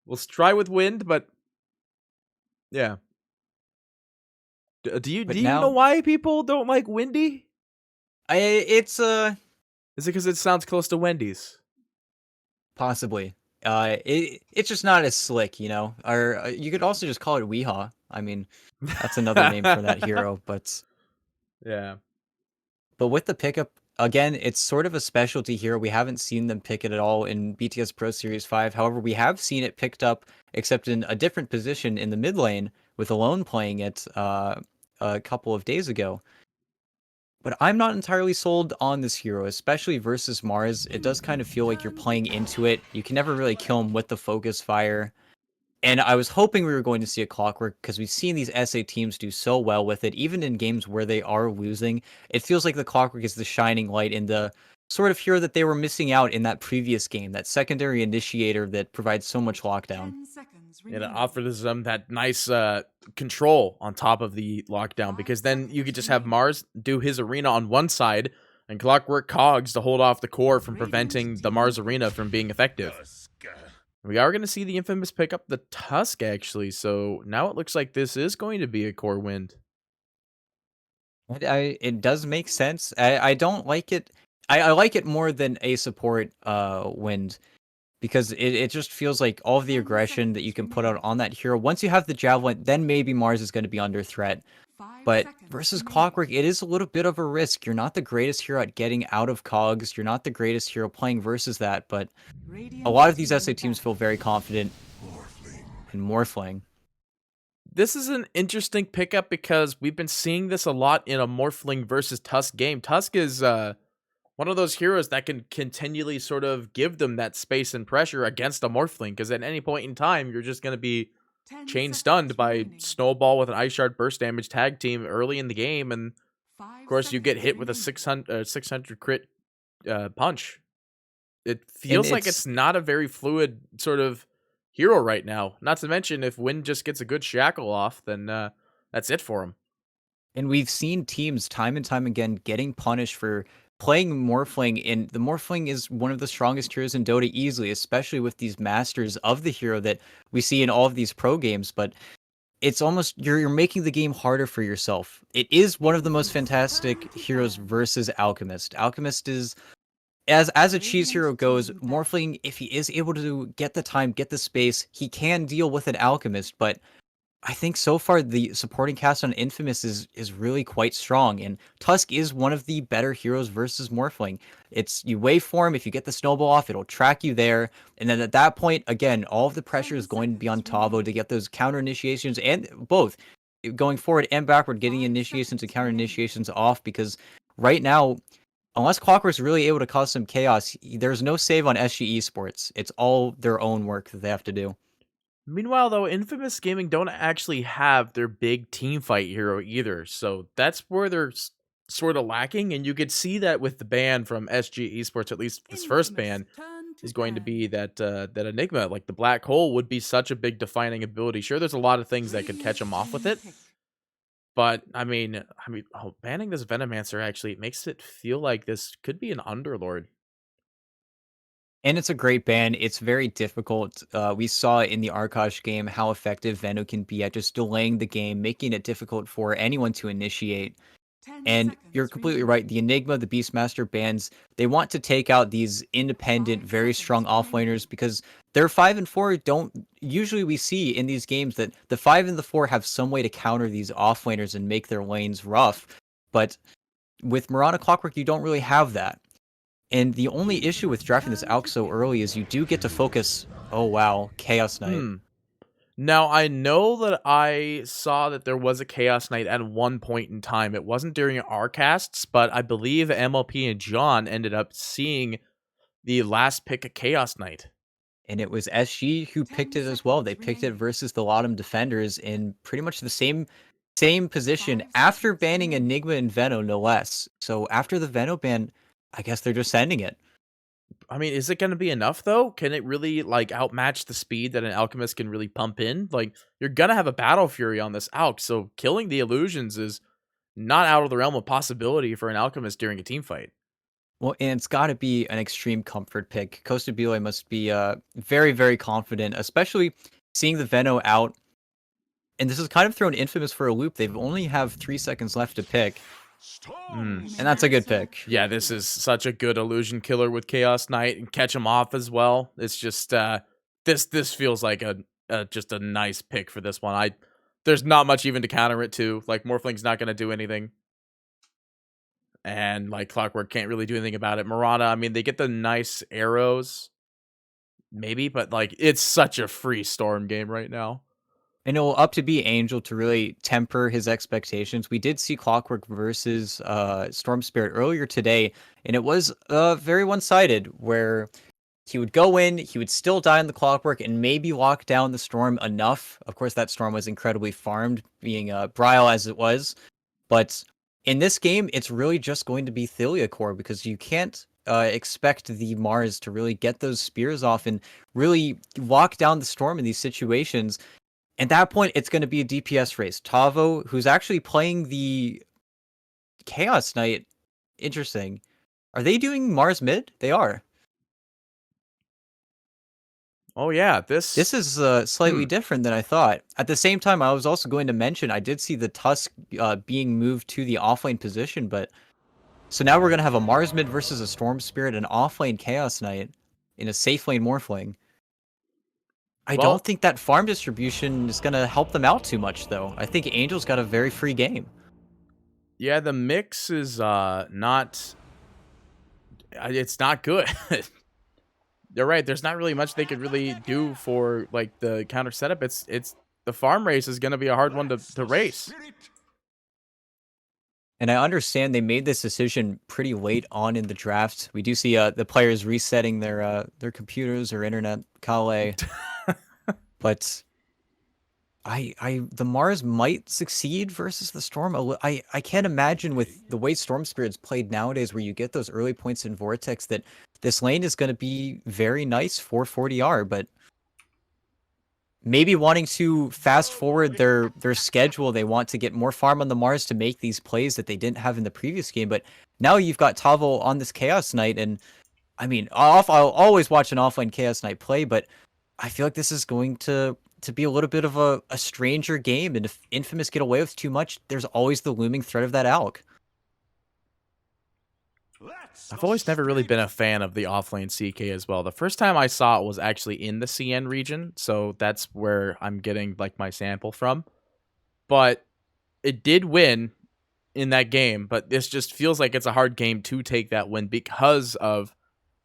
We'll try with wind, but yeah. Do you But know now, why people don't like windy? it's Is it because it sounds close to Wendy's? possibly. It's just not as slick, Or you could also just call it Weehaw. I mean, that's another name for that hero. Yeah. But with the pickup, again, it's sort of a specialty hero. We haven't seen them pick it at all in BTS Pro Series 5. However, we have seen it picked up, except in a different position in the mid lane, with Alone playing it a couple of days ago. But I'm not entirely sold on this hero, especially versus Mars. It does kind of feel like you're playing into it. You can never really kill him with the focus fire. And I was hoping we were going to see a Clockwork because we've seen these SA teams do so well with it, even in games where they are losing. It feels like the Clockwork is the shining light in the sort of hero that they were missing out in that previous game, that secondary initiator that provides so much lockdown. 10 seconds It remaining. offers them that nice control on top of the lockdown, because then you could just have Mars do his arena on one side and Clockwork Cogs to hold off the core from preventing the Mars arena from being effective. We are going to see the Infamous pick up the Tusk, actually, so now it looks like this is going to be a core wind. It does make sense. I don't like it. I like it more than a support wind because it just feels like all of the 10 aggression that you seconds can put out remaining. on that hero. Once you have the javelin, then maybe Mars is going to be under threat. 5 But seconds versus remaining. Clockwork, it is a little bit of a risk. You're not the greatest hero at getting out of cogs. You're not the greatest hero playing versus that. But a Radiant lot is of these being SA teams feel very baptized. confident in Morphling. This is an interesting pickup because we've been seeing this a lot in a Morphling versus Tusk game. Tusk is one of those heroes that can continually sort of give them that space and pressure against a Morphling, because at any point in time, you're just going to be 10 chain stunned seconds by remaining. Snowball with an Ice Shard burst damage tag team early in the game, and of 5 course you get seconds hit with a remaining. 600 crit punch. It And feels like it's it's not a very fluid sort of hero right now. Not to mention, if Wind just gets a good shackle off, then that's it for him. And we've seen teams time and time again getting punished for playing Morphling, and the Morphling is one of the strongest heroes in Dota easily, especially with these masters of the hero that we see in all of these pro games. But it's almost you're making the game harder for yourself. It is one of the most fantastic Time to heroes ban. versus Alchemist. Alchemist is as a cheese Radiant hero goes, team double. Morphling, if he is able to get the time, get the space, he can deal with an Alchemist, but I think so far the supporting cast on Infamous is really quite strong, and Tusk is one of the better heroes versus Morphling. It's you wait for him, if you get the snowball off, it'll track you there, and then at that point, again, all of the pressure 10 is going to be on seconds Tavo remaining. to get those counter initiations and both going forward and backward, getting 5 initiations and seconds counter remaining. initiations off because right now, unless Clockwork's really able to cause some chaos, there's no save on SG Esports. It's all their own work that they have to do. Meanwhile, though, Infamous Gaming don't actually have their big team fight hero either, so that's where they're sort of lacking. And you could see that with the ban from SG Esports, at least this first Infamous ban, turn to is going to be ban. that Enigma. Like the Black Hole would be such a big defining ability. Sure, there's a lot of things that could catch him off with Team it, pick. but banning this Venomancer actually makes it feel like this could be an Underlord. And it's a great ban. It's very difficult. We saw in the Arkosh game how effective Veno can be at just delaying the game, making it difficult for anyone to initiate. 10 And you're seconds completely remaining. right. The Enigma, the Beastmaster bans, they want to take out these independent, 5 very strong seconds remaining. offlaners because their 5 and 4 don't usually we see in these games that the 5 and the 4 have some way to counter these offlaners and make their lanes rough. But with Mirana Clockwork, you don't really have that. And the only issue with Infamous drafting this turn Alk to so pick. early is you do get to focus. Oh wow, Chaos Knight. Hmm. Now, I know that I saw that there was a Chaos Knight at one point in time. It wasn't during our casts, but I believe MLP and John ended up seeing the last pick of Chaos Knight. And it was SG who 10 picked it as well. They seconds picked it remaining. versus the Laudum defenders in pretty much the same position 5 after seconds banning remaining. Enigma and Veno, no less. So after the Veno ban, I guess they're just sending it. I mean, is it going to be enough though? Can it really like outmatch the speed that an alchemist can really pump in? Like, you're going to have a battle fury on this alch, so killing the illusions is not out of the realm of possibility for an alchemist during a team fight. Well, and it's got to be an extreme comfort pick. Costa Bile must be very, very confident, especially seeing the Veno out. And this is kind of thrown Infamous for a loop. They've only have 3 seconds left to pick, Hmm. and that's a good pick. Yeah, this is such a good illusion killer with Chaos Knight and catch him off as well. It's just this feels like a just a nice pick for this one. There's not much even to counter it to. Like Morphling's not going to do anything. And like Clockwork can't really do anything about it. Mirana, I mean, they get the nice arrows maybe, but like it's such a free Storm game right now. And it'll up to be Angel to really temper his expectations. We did see Clockwork versus Storm Spirit earlier today, and it was very one-sided, where he would go in, he would still die on the Clockwork, and maybe lock down the Storm enough. Of course, that Storm was incredibly farmed, being Bryle as it was. But in this game, it's really just going to be Thylia Core, because you can't expect the Mars to really get those spears off and really lock down the Storm in these situations. At that point, it's going to be a DPS race. Tavo, who's actually playing the Chaos Knight, interesting. Are they doing Mars mid? They are. Oh yeah, This is slightly different than I thought. At the same time, I was also going to mention I did see the Tusk being moved to the offlane position, but so now we're going to have a Mars mid versus a Storm Spirit and offlane Chaos Knight in a safe lane Morphling. I well, don't think that farm distribution is going to help them out too much, though. I think Angel's got a very free game. yeah, the mix is not it's not good. You're right. There's not really much they could really do for like the counter setup. It's the farm race is going to be a hard one to race. And I understand they made this decision pretty late on in the draft. We do see the players resetting their computers or internet, Kale. But the Mars might succeed versus the Storm. I can't imagine with the way Storm Spirit's played nowadays, where you get those early points in Vortex, that this lane is going to be very nice for 40R. But maybe wanting to fast forward their schedule, they want to get more farm on the Mars to make these plays that they didn't have in the previous game. But now you've got Tavo on this Chaos Knight, and I mean, I'll always watch an offline Chaos Knight play, but I feel like this is going to be a little bit of a stranger game, and if Infamous get away with too much, there's always the looming threat of that Alk. I've always never really been a fan of the offlane CK as well. The first time I saw it was actually in the CN region, so that's where I'm getting like my sample from. But it did win in that game, but this just feels like it's a hard game to take that win because of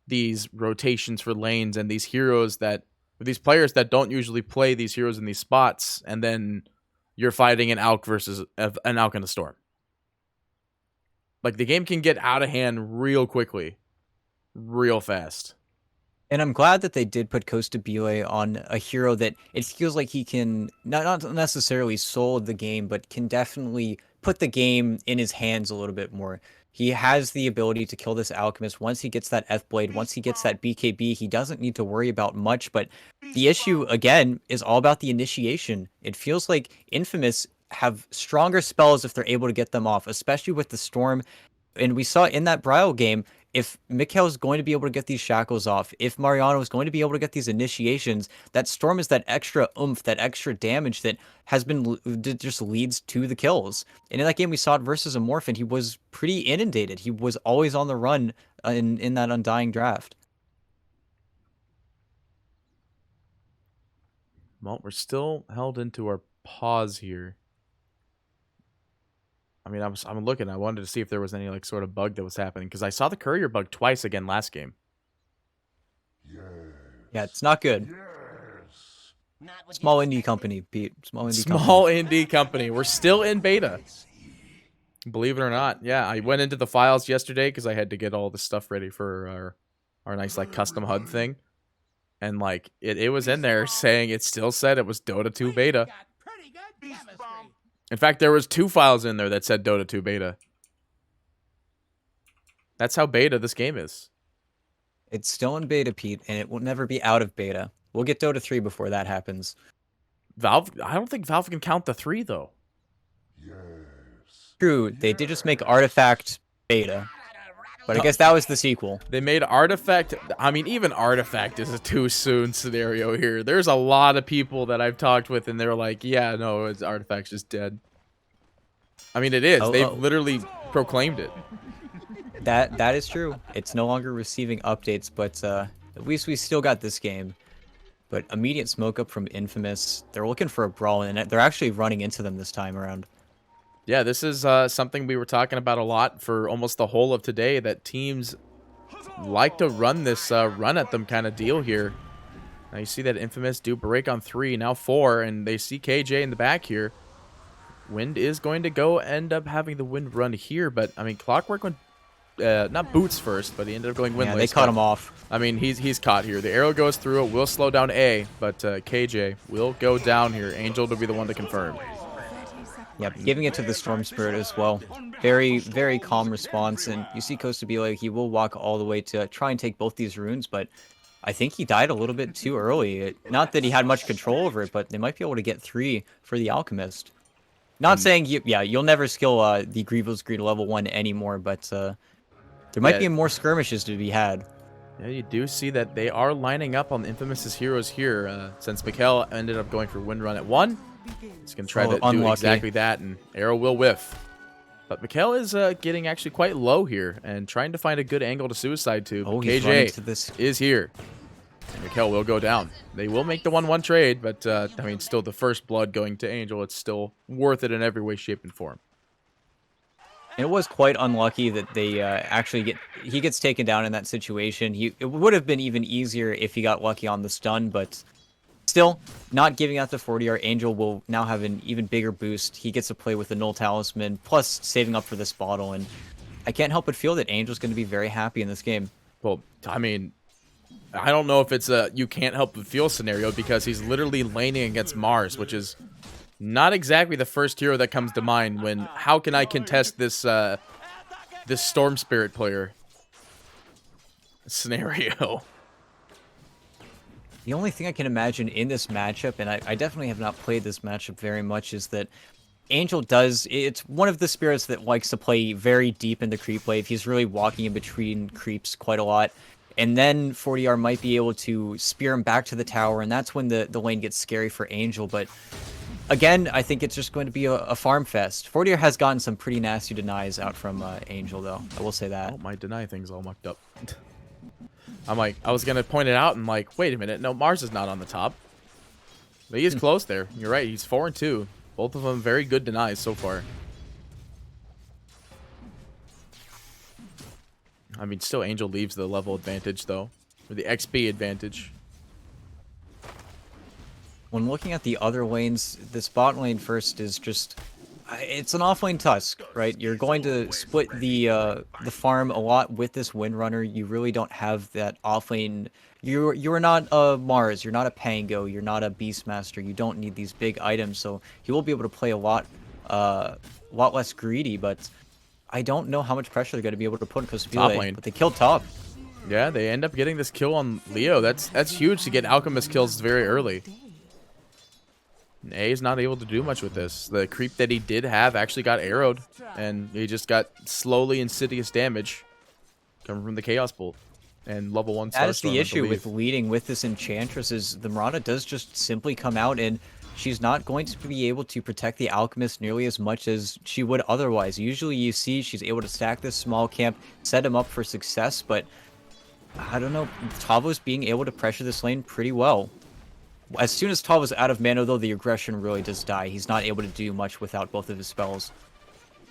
these rotations for lanes and these heroes that these players that don't usually play these heroes in these spots, and then you're fighting an Alk versus an Alk in a Storm. Like the game can get out of hand real quickly, real fast. And I'm glad that they did put Costa Bile on a hero that it feels like he can not necessarily soul the game, but can definitely put the game in his hands a little bit more. He has the ability to kill this Alchemist. Once he gets that F-Blade, once he gets that BKB, he doesn't need to worry about much. But the issue, again, is all about the initiation. It feels like Infamous have stronger spells if they're able to get them off, especially with the Storm. And we saw in that Bryle game, if Mikhail is going to be able to get these shackles off, if Mariano is going to be able to get these initiations, that Storm is that extra oomph, that extra damage that has been just leads to the kills. And in that game, we saw it versus a Morph, and he was pretty inundated. He was always on the run in that Undying draft. Well, we're still held into our pause here. I mean, I'm looking. I wanted to see if there was any like sort of bug that was happening because I saw the courier bug twice again last game. Yeah, it's not good. Small indie company, Pete. Small indie company. We're still in beta. Believe it or not. Yeah, I went into the files yesterday because I had to get all the stuff ready for our nice like custom HUD thing. And like it was in there saying it still said it was Dota 2 beta. In fact, there was 2 files in there that said Dota 2 beta. That's how beta this game is. It's still in beta, Pete, and it will never be out of beta. We'll get Dota 3 before that happens. Valve, I don't think Valve can count the 3 though. True, they did just make Artifact beta. But I guess that was the sequel. They made Artifact. I mean, even Artifact is a too soon scenario here. There's a lot of people that I've talked with, and they're like, yeah, no, Artifact's just dead. I mean, it is. They've literally proclaimed it. That is true. It's no longer receiving updates, but at least we still got this game. But immediate smoke up from Infamous. They're looking for a brawl, and they're actually running into them this time around. Yeah, this is something we were talking about a lot for almost the whole of today, that teams like to run this run at them kind of deal here. Now you see that Infamous do break on 3, now 4, and they see KJ in the back here. Wind is going to go end up having the Wind run here, but I mean, Clockwork went not boots first, but he ended up going windlass. Yeah, they cut him off. I mean, he's caught here. The arrow goes through. It will slow down A, but KJ will go down here. Angel will be the one to confirm. Yep, giving it to the Storm Spirit as well. Very, very calm response, and you see Costabile, he will walk all the way to try and take both these runes, but I think he died a little bit too early. Not that he had much control over it, but they might be able to get 3 for the Alchemist. Not saying, you'll never skill the Grievous Greed level 1 anymore, but there might be more skirmishes to be had. Yeah, you do see that they are lining up on Infamous's heroes here. Since Mikhail ended up going for Wind Run at 1, he's going to try to do exactly that, and arrow will whiff. But Mikhail is getting actually quite low here and trying to find a good angle to suicide to. Oh, KJ is here. And Mikhail will go down. They will make the 1-1 trade, but I mean, still the first blood going to Angel. It's still worth it in every way, shape, and form. And it was quite unlucky that they he gets taken down in that situation. It would have been even easier if he got lucky on the stun, but still, not giving out the 40R, Angel will now have an even bigger boost. He gets to play with the Null Talisman, plus saving up for this bottle, and I can't help but feel that Angel's going to be very happy in this game. Well, I mean, I don't know if it's a you can't help but feel scenario, because he's literally laning against Mars, which is not exactly the first hero that comes to mind when, how can I contest this this Storm Spirit player scenario? The only thing I can imagine in this matchup, and I definitely have not played this matchup very much, is that Angel it's one of the spirits that likes to play very deep in the creep wave. He's really walking in between creeps quite a lot. And then 40R might be able to spear him back to the tower, and that's when the lane gets scary for Angel. But again, I think it's just going to be a farm fest. 40R has gotten some pretty nasty denies out from Angel, though. I will say that. Oh, my deny thing's all mucked up. I'm like, I was going to point it out and like, wait a minute. No, Mars is not on the top. But he is close there. You're right. He's 4-2. Both of them very good denies so far. I mean, still Angel leaves the level advantage, though. Or the XP advantage. When looking at the other lanes, this bot lane first is just... It's an offlane Tusk, right? You're going to split the farm a lot with this Windrunner. You really don't have that offlane... You're not a Mars, you're not a Pango, you're not a Beastmaster. You don't need these big items, so he will be able to play a lot less greedy, but I don't know how much pressure they're going to be able to put on Costabile, but they killed top. Yeah, they end up getting this kill on Leo. That's huge to get Alchemist kills very early. And A is not able to do much with this. The creep that he did have actually got arrowed, and he just got slowly insidious damage coming from the Chaos Bolt and level 1 Starstorm. That is the issue with leading with this Enchantress, is the Mirana does just simply come out, and she's not going to be able to protect the Alchemist nearly as much as she would otherwise. Usually you see she's able to stack this small camp, set him up for success, but I don't know, Tavo's being able to pressure this lane pretty well. As soon as Tavo's out of mana, though, the aggression really does die. He's not able to do much without both of his spells.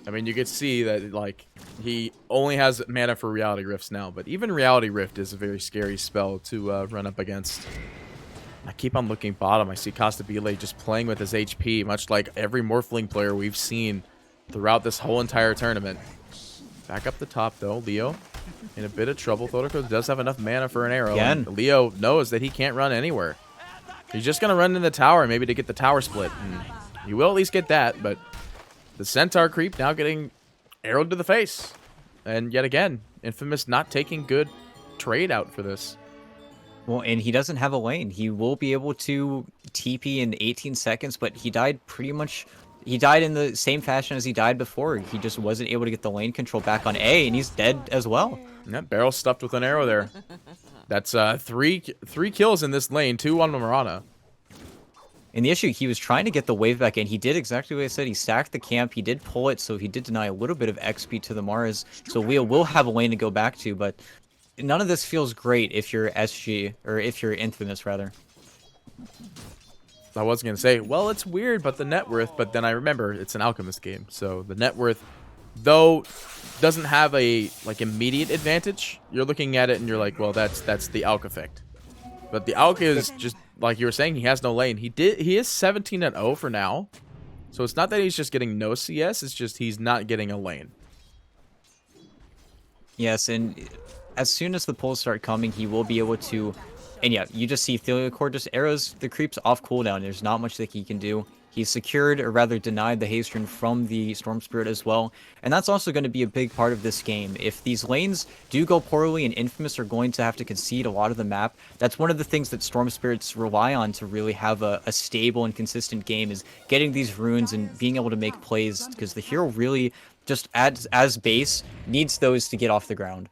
I mean, you could see that, like, he only has mana for Reality Rifts now, but even Reality Rift is a very scary spell to run up against. I keep on looking bottom. I see Costabile just playing with his HP, much like every Morphling player we've seen throughout this whole entire tournament. Back up the top, though. Leo in a bit of trouble. Thotoko does have enough mana for an arrow. And Leo knows that he can't run anywhere. He's just going to run in the tower, maybe to get the tower split. And you will at least get that, but the Centaur creep now getting arrowed to the face. And yet again, Infamous not taking good trade out for this. Well, and he doesn't have a lane. He will be able to TP in 18 seconds, but he died pretty much He died in the same fashion as he died before. He just wasn't able to get the lane control back on A, and he's dead as well. Yep, barrel stuffed with an arrow there. That's three kills in this lane, 2 on Mirana. And the issue, he was trying to get the wave back in. He did exactly what I said. He stacked the camp. He did pull it, so he did deny a little bit of XP to the Mars. So Leo will have a lane to go back to, but none of this feels great if you're SG, or if you're Infamous, rather. I was going to say, well, it's weird, but the net worth, but then I remember it's an Alchemist game. So the net worth, though, doesn't have a, like, immediate advantage. You're looking at it and you're like, well, that's the Alch effect. But the Alch is just, like you were saying, he has no lane. He is 17-0 for now. So it's not that he's just getting no CS, it's just he's not getting a lane. Yes, and as soon as the pulls start coming, he will be able to... And yeah, you just see Theliacore just arrows the creeps off cooldown. There's not much that he can do. He's secured, or rather denied, the haste rune from the Storm Spirit as well. And that's also going to be a big part of this game. If these lanes do go poorly and Infamous are going to have to concede a lot of the map, that's one of the things that Storm Spirits rely on to really have a stable and consistent game, is getting these runes and being able to make plays, because the hero really, just as base, needs those to get off the ground.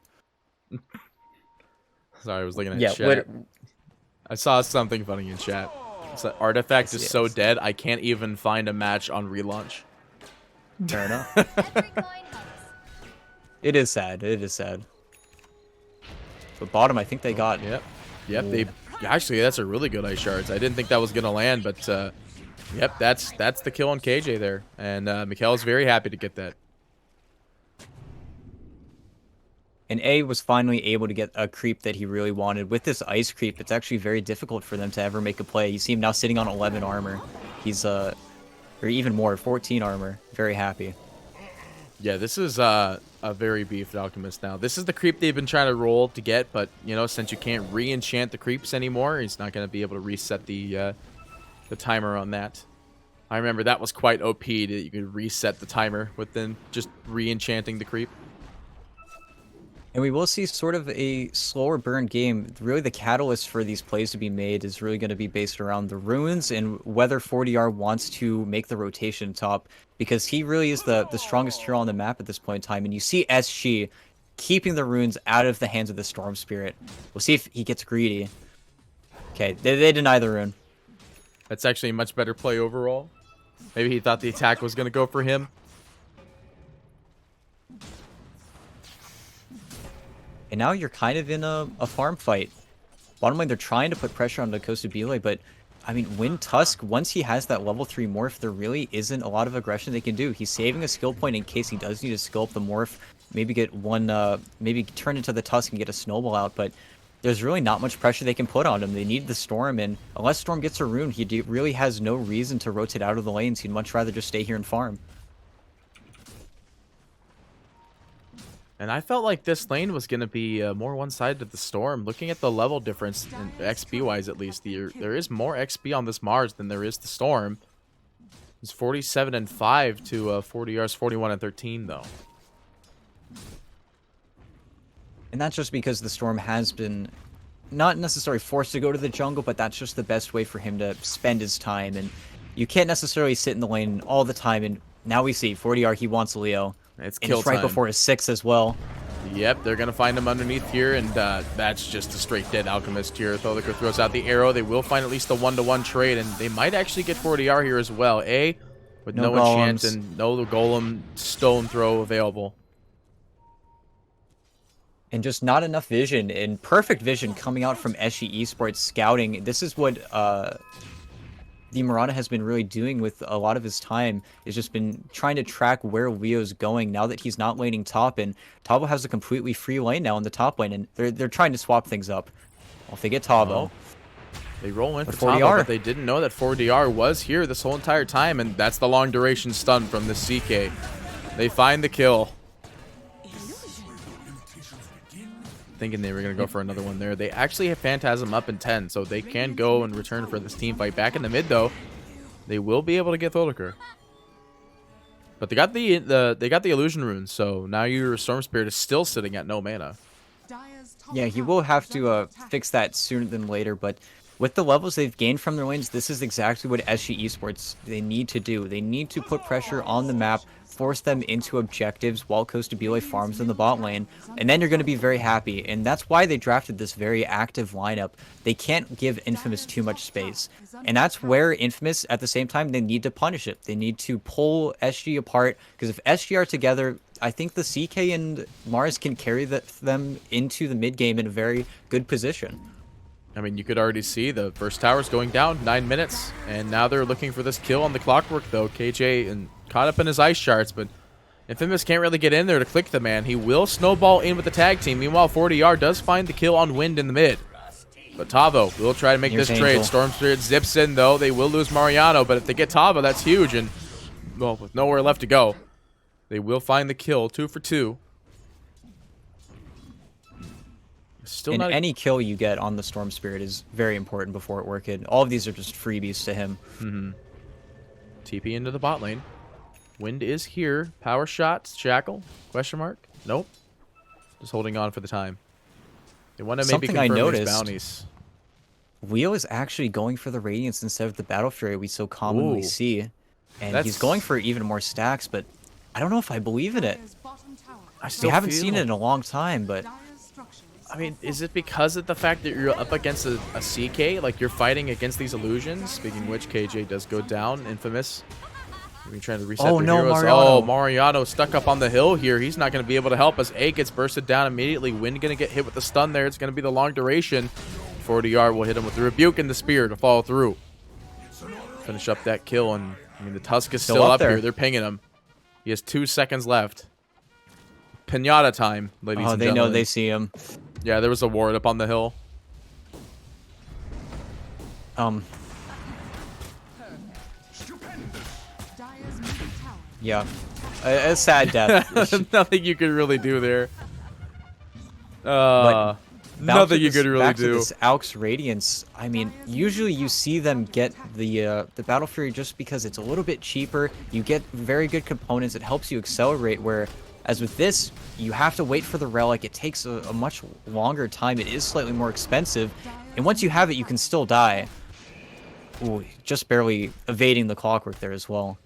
Sorry, I was looking at chat. I saw something funny in chat. It's that Artifact is so dead, I can't even find a match on relaunch. Fair enough. It is sad. It is sad. But bottom, I think they got... Yep. They actually, that's a really good ice shards. I didn't think that was gonna land, but yep, that's the kill on KJ there, and Mikhail's very happy to get that. And A was finally able to get a creep that he really wanted. With this ice creep, it's actually very difficult for them to ever make a play. You see him now sitting on 11 armor. He's, or even more, 14 armor. Very happy. Yeah, this is a very beefed Alchemist now. This is the creep they've been trying to roll to get, but, you know, since you can't re-enchant the creeps anymore, he's not going to be able to reset the timer on that. I remember that was quite OP, that you could reset the timer within just re-enchanting the creep. And we will see sort of a slower burn game. Really, the catalyst for these plays to be made is really going to be based around the runes and whether 40R wants to make the rotation top, because he really is the strongest hero on the map at this point in time. And you see SG keeping the runes out of the hands of the Storm Spirit. We'll see if he gets greedy. Okay, they deny the rune. That's actually a much better play overall. Maybe he thought the attack was going to go for him. And now you're kind of in a farm fight. Bottom lane, they're trying to put pressure on the Costa Bile, but I mean, when Tusk, once he has that level 3 morph, there really isn't a lot of aggression they can do. He's saving a skill point in case he does need to skill up the morph, maybe get one, maybe turn into the Tusk and get a snowball out, but there's really not much pressure they can put on him. They need the Storm, and unless Storm gets a rune, he really has no reason to rotate out of the lanes. He'd much rather just stay here and farm. And I felt like this lane was going to be more one-sided to the Storm. Looking at the level difference, XP-wise at least, there is more XP on this Mars than there is the Storm. It's 47-5 to 40R's 41-13, though. And that's just because the Storm has been not necessarily forced to go to the jungle, but that's just the best way for him to spend his time. And you can't necessarily sit in the lane all the time. And now we see 40R, he wants Leo. It's and kill it's right time. before his 6 as well. Yep, they're going to find him underneath here, and that's just a straight dead Alchemist here. Tholiker throws out the arrow. They will find at least a 1-to-1 trade, and they might actually get 40R here as well. With no enchant and no golem stone throw available. And just not enough vision, and perfect vision coming out from SG Esports scouting. This is what the Mirana has been really doing with a lot of his time, is just been trying to track where Leo's going now that he's not laning top, and Tavo has a completely free lane now in the top lane, and they're trying to swap things up. Well, if they get Tavo... They roll in for Tavo, but they didn't know that 4DR was here this whole entire time, and that's the long duration stun from the CK. They find the kill. Thinking they were going to go for another one there. They actually have Phantasm up in 10, so they can go and return for this team fight. Back in the mid, though, they will be able to get Tholiker. But they got the illusion runes, so now your Storm Spirit is still sitting at no mana. Yeah, he will have to fix that sooner than later, but with the levels they've gained from their lanes, this is exactly what SG Esports they need to do. They need to put pressure on the map, force them into objectives while Costabile farms in the bot lane, and then you're going to be very happy. And that's why they drafted this very active lineup. They can't give Infamous too much space. And that's where Infamous, at the same time, they need to punish it. They need to pull SG apart, because if SG are together, I think the CK and Mars can carry them into the mid game in a very good position. I mean, you could already see the first tower's going down, 9 minutes, and now they're looking for this kill on the Clockwork, though. KJ and caught up in his ice shards, but Infamous can't really get in there to click the man. He will snowball in with the tag team. Meanwhile, 40R does find the kill on Wind in the mid. But Tavo will try to make this trade. Storm Spirit zips in, though. They will lose Mariano, but if they get Tavo, that's huge. And, well, with nowhere left to go, they will find the kill. 2 for 2. Still and not any kill you get on the Storm Spirit is very important before it Orchid. All of these are just freebies to him. TP into the bot lane. Wind is here. Power shot. Shackle? Question mark? Nope. Just holding on for the time. They want to maybe confirm these bounties. Wheel is actually going for the Radiance instead of the Battle Fury we so commonly see. And he's going for even more stacks, but I don't know if I believe in it. We haven't seen it in a long time, but... I mean, is it because of the fact that you're up against a CK? Like, you're fighting against these illusions? Speaking of which, KJ does go down. Infamous. Maybe trying to reset their heroes. Mariano. Oh, Mariano stuck up on the hill here. He's not going to be able to help as A gets bursted down immediately. Wind going to get hit with the stun there. It's going to be the long duration. 40R will hit him with the Rebuke and the Spear to follow through. Finish up that kill, and I mean, the Tusk is still up here. They're pinging him. He has 2 seconds left. Pinata time, ladies and gentlemen. Oh, they know they see him. Yeah, there was a ward up on the hill. Yeah. A sad death. Nothing you could really do there. Nothing you could really do. This Aux Radiance, I mean, usually you see them get the Battle Fury just because it's a little bit cheaper. You get very good components. It helps you accelerate, where as with this, you have to wait for the relic. It takes a much longer time. It is slightly more expensive. And once you have it, you can still die. Ooh, just barely evading the Clockwork there as well.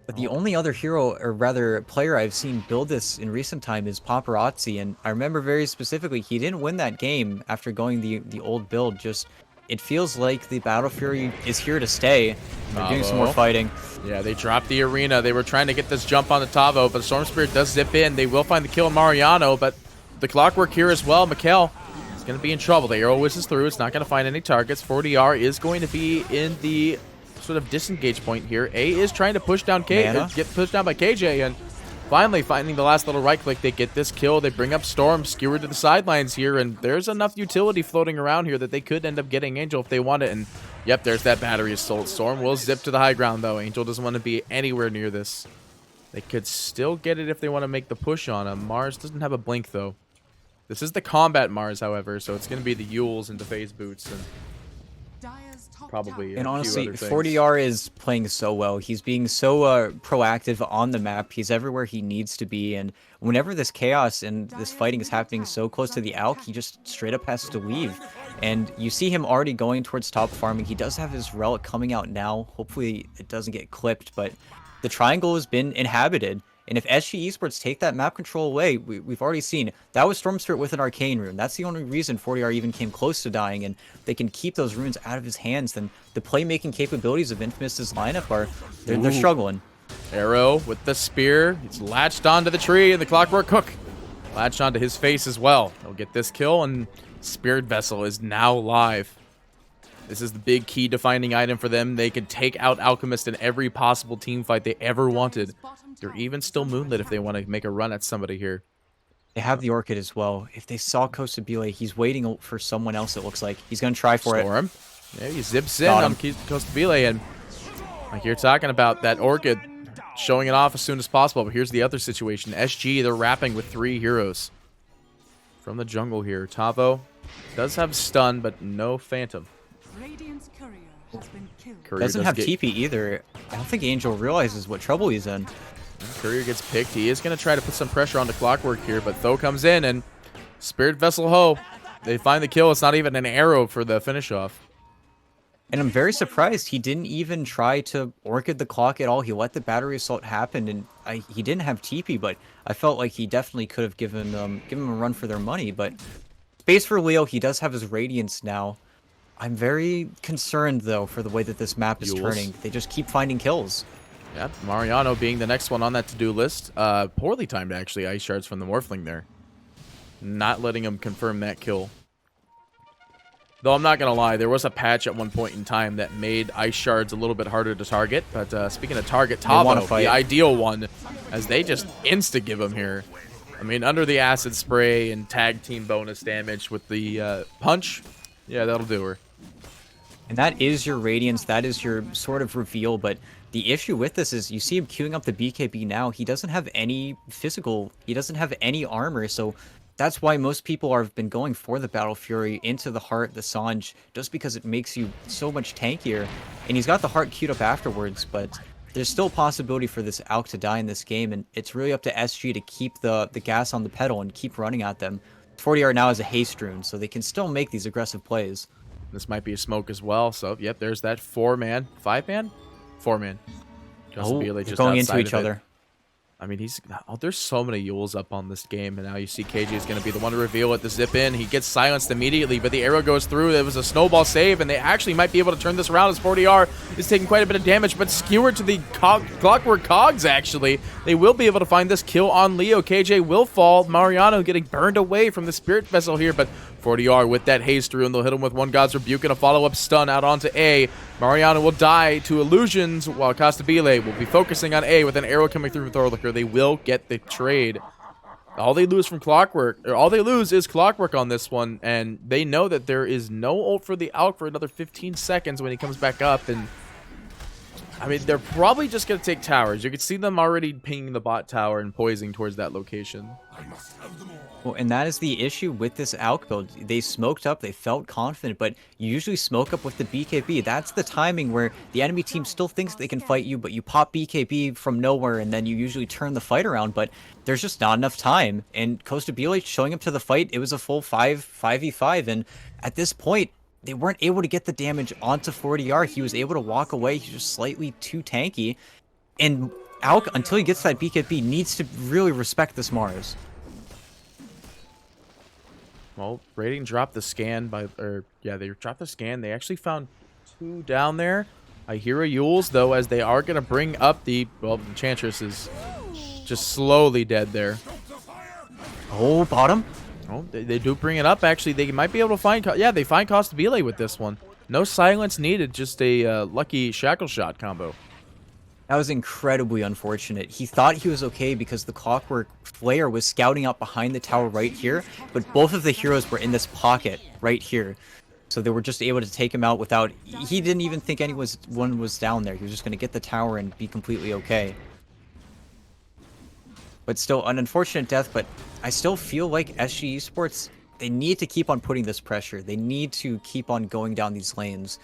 But the only other hero, or rather player I've seen build this in recent time is Paparazzi. And I remember very specifically, he didn't win that game after going the old build. Just, it feels like the Battle Fury is here to stay. They're doing some more fighting. Yeah, they dropped the arena. They were trying to get this jump on the Tavo, but Storm Spirit does zip in. They will find the kill on Mariano, but the Clockwork here as well. Mikkel is going to be in trouble. The arrow whizzes through. It's not going to find any targets. 40R is going to be in the sort of disengage point here. A is trying to push down get pushed down by KJ, and finally finding the last little right click. They get this kill. They bring up Storm, skewer to the sidelines here, and there's enough utility floating around here that they could end up getting Angel if they want it. And yep, there's that battery assault. Storm will zip to the high ground, though. Angel doesn't want to be anywhere near this. They could still get it if they want to make the push on him. Mars doesn't have a blink, though. This is the combat Mars, however, so it's going to be the Yules and the phase boots and probably and honestly, 40R is playing so well. He's being so proactive on the map. He's everywhere he needs to be, and whenever this chaos and this fighting is happening so close to the Alk, he just straight up has to leave. And you see him already going towards top farming. He does have his relic coming out now. Hopefully it doesn't get clipped, but the triangle has been inhabited. And if SG Esports take that map control away, we've already seen that was Storm Spirit with an Arcane Rune. That's the only reason 40R even came close to dying, and they can keep those runes out of his hands. Then the playmaking capabilities of Infamous's lineup are they're struggling. Arrow with the spear. He's latched onto the tree, and the Clockwork Hook latched onto his face as well. He'll get this kill, and Spirit Vessel is now live. This is the big key defining item for them. They could take out Alchemist in every possible team fight they ever wanted. They're even still moonlit if they want to make a run at somebody here. They have the Orchid as well. If they saw Costabile, he's waiting for someone else, it looks like. He's going to try for Storm. Yeah, he zips in on Costabile, and like you're talking about, that Orchid showing it off as soon as possible. But here's the other situation. SG, they're wrapping with 3 heroes from the jungle here. Tavo does have stun, but no Phantom. Radiant's courier has been killed. Courier doesn't have TP either. I don't think Angel realizes what trouble he's in. Courier gets picked. He is going to try to put some pressure on the Clockwork here, but Tho comes in, and Spirit Vessel Ho They find the kill. It's not even an arrow for the finish off. And I'm very surprised he didn't even try to orchid the clock at all. He let the battery assault happen, and he didn't have TP, but I felt like he definitely could have given them a run for their money. But space for Leo, he does have his Radiance now. I'm very concerned, though, for the way that this map is turning. They just keep finding kills. Yeah, Mariano being the next one on that to-do list. Poorly timed, actually, ice shards from the Morphling there. Not letting him confirm that kill. Though I'm not going to lie, there was a patch at one point in time that made ice shards a little bit harder to target. But speaking of target, Tavo, the ideal one, as they just insta-give him here. I mean, under the acid spray and tag team bonus damage with the punch, yeah, that'll do her. And that is your Radiance, that is your sort of reveal, but the issue with this is you see him queuing up the BKB now. He doesn't have any physical, he doesn't have any armor, so that's why most people have been going for the Battle Fury into the Heart, the Sange, just because it makes you so much tankier. And he's got the Heart queued up afterwards, but there's still a possibility for this Alk to die in this game, and it's really up to SG to keep the gas on the pedal and keep running at them. 40R now has a haste rune, so they can still make these aggressive plays. This might be a smoke as well, so yep, there's that 4-man, 5-man? 4-man. They're going into each other. I mean, there's so many Yules up on this game, and now you see KJ is going to be the one to reveal it, the zip in. He gets silenced immediately, but the arrow goes through. It was a snowball save, and they actually might be able to turn this around as 40R is taking quite a bit of damage, but skewered to the Clockwork Cogs, actually. They will be able to find this kill on Leo. KJ will fall. Mariano getting burned away from the Spirit Vessel here, but 40R with that haste rune. They'll hit him with one God's Rebuke and a follow-up stun out onto A. Mariano will die to Illusions, while Castabile will be focusing on A with an arrow coming through from Thorlicker. They will get the trade. All they lose from Clockwork, or all they lose is Clockwork on this one, and they know that there is no ult for the Alk for another 15 seconds when he comes back up, and I mean, they're probably just going to take towers. You can see them already pinging the bot tower and poising towards that location. Well, and that is the issue with this Alk build. They smoked up, they felt confident, but you usually smoke up with the BKB. That's the timing where the enemy team still thinks they can fight you, but you pop BKB from nowhere, and then you usually turn the fight around, but there's just not enough time. And Costabile showing up to the fight, it was a full 5v5, and at this point, they weren't able to get the damage onto 40R. He was able to walk away. He's just slightly too tanky. And Alk, until he gets that BKB, needs to really respect this Mars. Well, Rating dropped the scan they dropped the scan. They actually found 2 down there. I hear a Yules, though, as they are going to bring up the Enchantress is just slowly dead there. Oh, bottom. Oh, they do bring it up, actually. They might be able to find... they find Costabile with this one. No silence needed, just a lucky shackle shot combo. That was incredibly unfortunate. He thought he was okay because the Clockwork Flare was scouting out behind the tower right here, but both of the heroes were in this pocket right here. So they were just able to take him out without... He didn't even think anyone was down there. He was just going to get the tower and be completely okay. But still, an unfortunate death, but I still feel like SG Esports, they need to keep on putting this pressure. They need to keep on going down these lanes.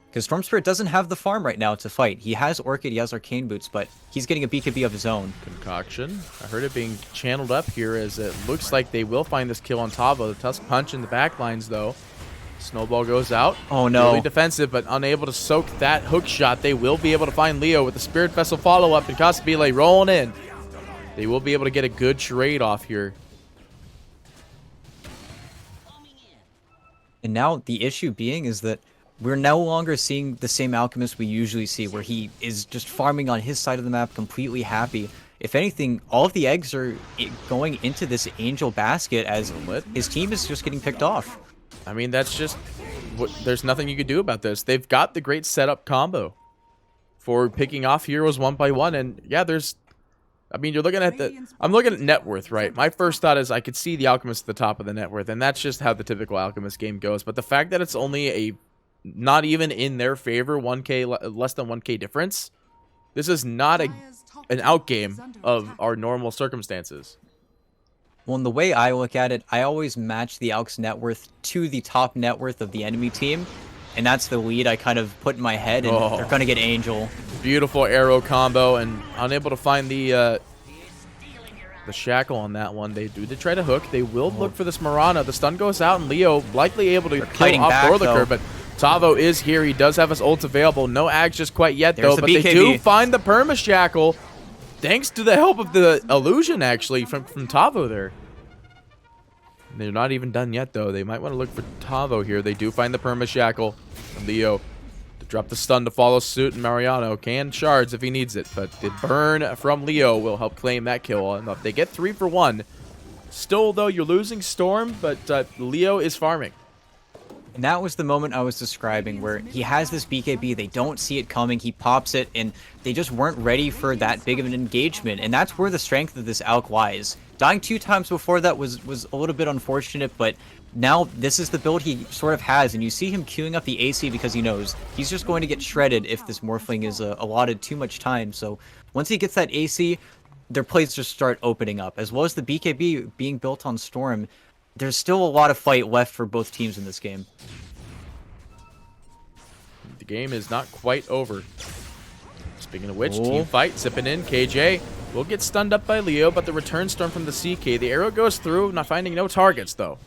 Because Storm Spirit doesn't have the farm right now to fight. He has Orchid, he has Arcane Boots, but he's getting a BKB of his own. Concoction. I heard it being channeled up here as it looks like they will find this kill on Tavo. The Tusk Punch in the back lines, though. Snowball goes out. Oh, no. Really defensive, but unable to soak that hook shot. They will be able to find Leo with the Spirit Vessel follow-up and Castabile rolling in. They will be able to get a good trade off here. And now the issue being is that we're no longer seeing the same Alchemist we usually see, where he is just farming on his side of the map, completely happy. If anything, all of the eggs are going into this Angel basket as his team is just getting picked off. I mean, that's just... there's nothing you can do about this. They've got the great setup combo for picking off heroes one by one, and yeah, there's... I mean, you're looking at I'm looking at net worth, right? My first thought is I could see the Alchemist at the top of the net worth, and that's just how the typical Alchemist game goes. But the fact that it's only a... not even in their favor, 1k less than 1k difference. This is not an outgame of our normal circumstances. Well, in the way I look at it, I always match the Alk's net worth to the top net worth of the enemy team, and that's the lead I kind of put in my head, and they're going to get Angel. Beautiful arrow combo, and unable to find the the shackle on that one. They do try to hook. They will look for this Mirana. The stun goes out, and Leo likely able to kill off Gorliker, but Tavo is here. He does have his ult available. No ags just quite yet, though, but they do find the perma shackle thanks to the help of the illusion, actually, from Tavo there. They're not even done yet, though. They might want to look for Tavo here. They do find the perma shackle. And Leo to drop the stun to follow suit, and Mariano can shards if he needs it, but the burn from Leo will help claim that kill. And they get 3 for 1. Still, though, you're losing Storm, but Leo is farming. And that was the moment I was describing where he has this BKB, they don't see it coming, he pops it, and they just weren't ready for that big of an engagement. And that's where the strength of this Alk lies. Dying 2 times before that was a little bit unfortunate, but now this is the build he sort of has, and you see him queuing up the AC because he knows he's just going to get shredded if this Morphling is allotted too much time. So once he gets that AC, their plays just start opening up. As well as the BKB being built on Storm, there's still a lot of fight left for both teams in this game. The game is not quite over. Speaking of which, team fight, zipping in. KJ will get stunned up by Leo, but the return storm from the CK. The arrow goes through, not finding no targets, though.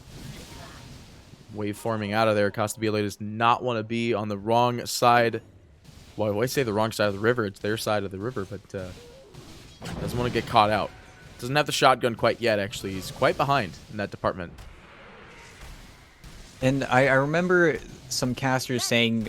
Wave forming out of there. Costabile does not want to be on the wrong side. Well, I say the wrong side of the river. It's their side of the river, but doesn't want to get caught out. Doesn't have the shotgun quite yet, actually. He's quite behind in that department. And I remember some casters saying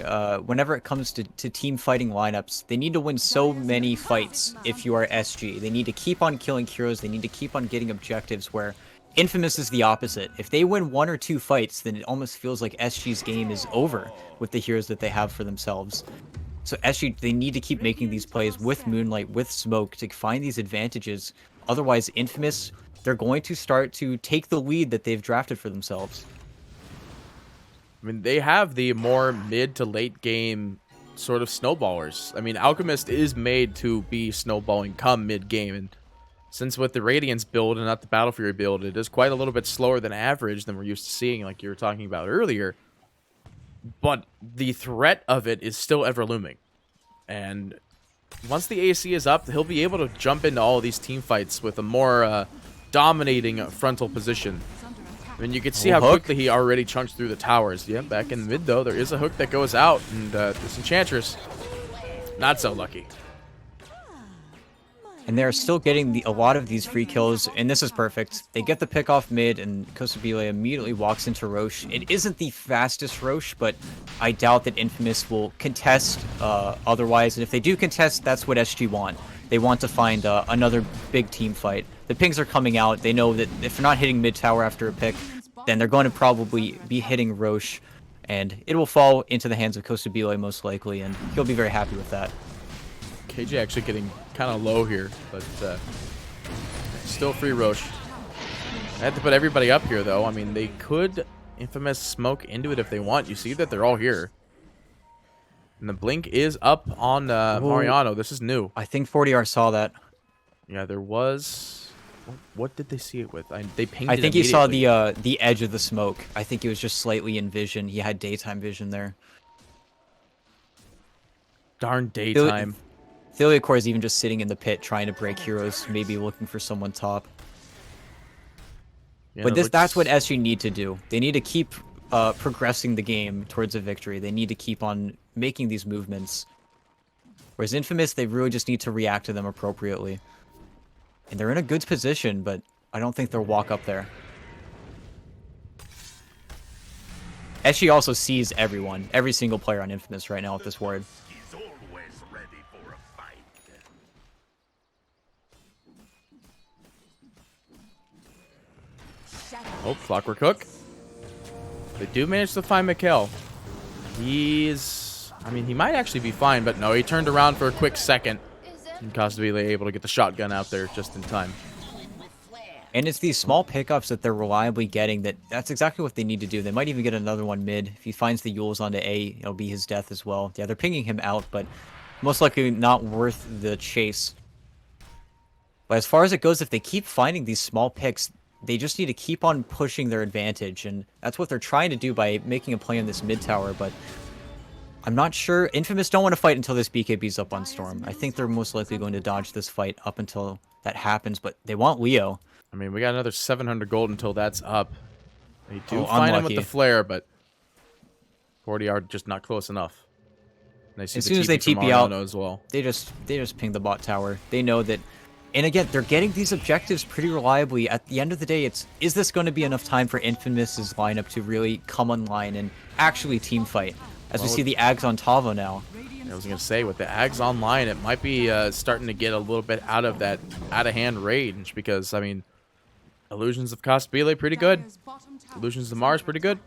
whenever it comes to team fighting lineups, they need to win so many fights if you are SG. They need to keep on killing heroes. They need to keep on getting objectives, where Infamous is the opposite. If they win 1 or 2 fights, then it almost feels like SG's game is over with the heroes that they have for themselves. So SG, they need to keep making these plays with Moonlight, with Smoke, to find these advantages. Otherwise, Infamous, they're going to start to take the lead that they've drafted for themselves. I mean, they have the more mid to late game sort of snowballers. I mean, Alchemist is made to be snowballing come mid game, and since with the Radiance build and not the Battle Fury build, it is quite a little bit slower than average than we're used to seeing, like you were talking about earlier. But the threat of it is still ever looming. And once the AC is up, he'll be able to jump into all of these team fights with a more dominating frontal position. I mean, you can see how quickly he already chunks through the towers. Yeah, back in the mid, though, there is a hook that goes out, and this Enchantress, not so lucky. And they're still getting a lot of these free kills, and this is perfect. They get the pick off mid, and Kostabile immediately walks into Roche. It isn't the fastest Roche, but I doubt that Infamous will contest otherwise. And if they do contest, that's what SG want. They want to find another big team fight. The pings are coming out. They know that if they're not hitting mid tower after a pick, then they're going to probably be hitting Roche, and it will fall into the hands of Kostabile most likely, and he'll be very happy with that. KJ actually getting kind of low here, but still free Roche. I had to put everybody up here, though. I mean, they could Infamous smoke into it if they want. You see that they're all here. And the blink is up on Mariano. This is new. I think 40R saw that. Yeah, there was... What did they see it with? They pinged it. I think he saw the edge of the smoke. I think it was just slightly in vision. He had daytime vision there. Darn daytime. Theliacore is even just sitting in the pit trying to break heroes, maybe looking for someone top. Yeah, but that's what SG need to do. They need to keep progressing the game towards a victory. They need to keep on making these movements. Whereas Infamous, they really just need to react to them appropriately. And they're in a good position, but I don't think they'll walk up there. SG also sees everyone, every single player on Infamous right now with this ward. He's always ready for a fight. Oh, Clockwork Hook. They do manage to find Mikkel. He's... I mean, he might actually be fine, but no, he turned around for a quick second. And Costabile able to get the shotgun out there just in time. And it's these small pickups that they're reliably getting that's exactly what they need to do. They might even get another one mid. If he finds the Yules onto A, it'll be his death as well. Yeah, they're pinging him out, but most likely not worth the chase. But as far as it goes, if they keep finding these small picks, they just need to keep on pushing their advantage. And that's what they're trying to do by making a play on this mid tower, but I'm not sure. Infamous don't want to fight until this BKB's up on Storm. I think they're most likely going to dodge this fight up until that happens, but they want Leo. I mean, we got another 700 gold until that's up. They do Oh, find him with the unlucky. flare, but 40 are just not close enough. And As soon as they from TP out, Ariana as well. they just ping the bot tower. They know that, and again, they're getting these objectives pretty reliably. At the end of the day, is this going to be enough time for Infamous's lineup to really come online and actually team fight? As we see the Ags on Tavo now. I was gonna say, with the Ags online, it might be starting to get a little bit out of that out-of-hand range, because I mean, Illusions of Cosbile pretty good. Illusions of Mars pretty good.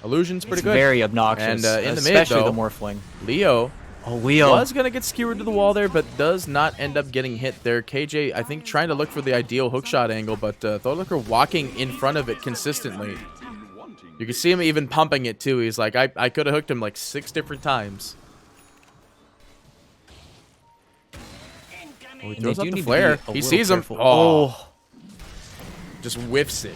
Illusions pretty good. Very obnoxious, And in the mid, especially though, the Morphling. Leo Oh, Leo was gonna get skewered to the wall there, but does not end up getting hit there. KJ, I think, trying to look for the ideal hookshot angle, but Thorlicker walking in front of it consistently. You can see him even pumping it too. He's like, I could have hooked him like 6 different times. Oh, he And throws they out do the need to flare. be a He little sees him. careful. Oh, just whiffs it.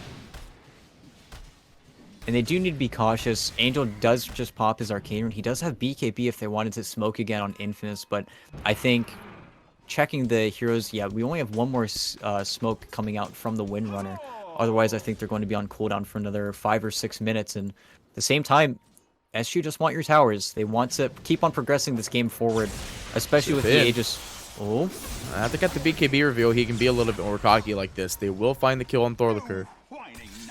And they do need to be cautious. Angel does just pop his Arcane Rune. He does have BKB if they wanted to smoke again on Infamous, but I think checking the heroes, yeah, we only have one more smoke coming out from the Windrunner. Otherwise, I think they're going to be on cooldown for another 5 or 6 minutes. And at the same time, SG just want your towers. They want to keep on progressing this game forward, especially with the Aegis. Oh, I have to get the BKB reveal. He can be a little bit more cocky like this. They will find the kill on Thorlicker.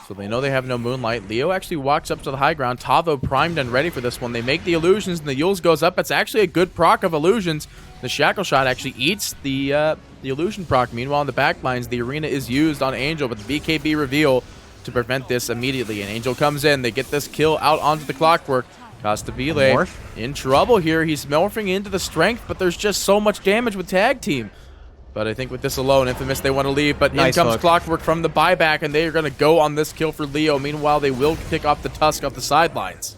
So they know they have no Moonlight. Leo actually walks up to the high ground. Tavo primed and ready for this one. They make the Illusions, and the Yules goes up. It's actually a good proc of Illusions. The Shackle Shot actually eats the Illusion proc. Meanwhile, in the back lines, the Arena is used on Angel, but the BKB reveal to prevent this immediately. And Angel comes in. They get this kill out onto the Clockwork. Costabile in trouble here. He's morphing into the strength, but there's just so much damage with Tag Team. But I think with this alone, Infamous, they want to leave. But Nice in comes hook. Clockwork from the buyback, and they are going to go on this kill for Leo. Meanwhile, they will pick off the Tusk off the sidelines.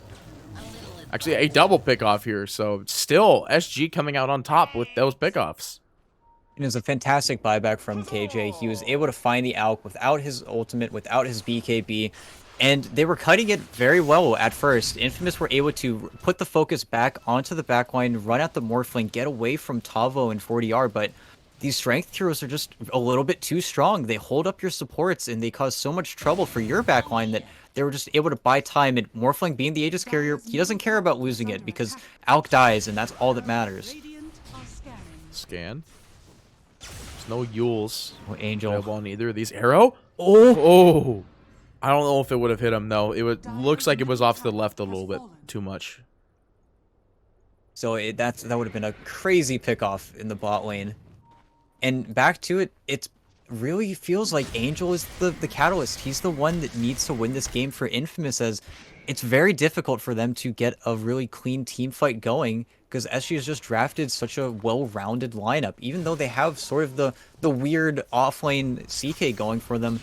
Actually, a double pick-off here. So still, SG coming out on top with those pickoffs. it was a fantastic buyback from KJ. He was able to find the Alk without his ultimate, without his BKB. And they were cutting it very well at first. Infamous were able to put the focus back onto the backline, run out the Morphling, get away from Tavo and 40R, but these strength heroes are just a little bit too strong. They hold up your supports, and they cause so much trouble for your backline that they were just able to buy time. And Morphling, being the Aegis carrier, he doesn't care about losing it because Alk dies, and that's all that matters. Scan. There's no Yules. Oh, Angel. Available on either of these. Arrow? Oh! Oh! I don't know if it would have hit him, though. Looks like it was off to the left a little bit too much. So that would have been a crazy pickoff in the bot lane. And back to it, it really feels like Angel is the catalyst. He's the one that needs to win this game for Infamous, as it's very difficult for them to get a really clean team fight going because SG has just drafted such a well-rounded lineup. Even though they have sort of the weird offlane CK going for them,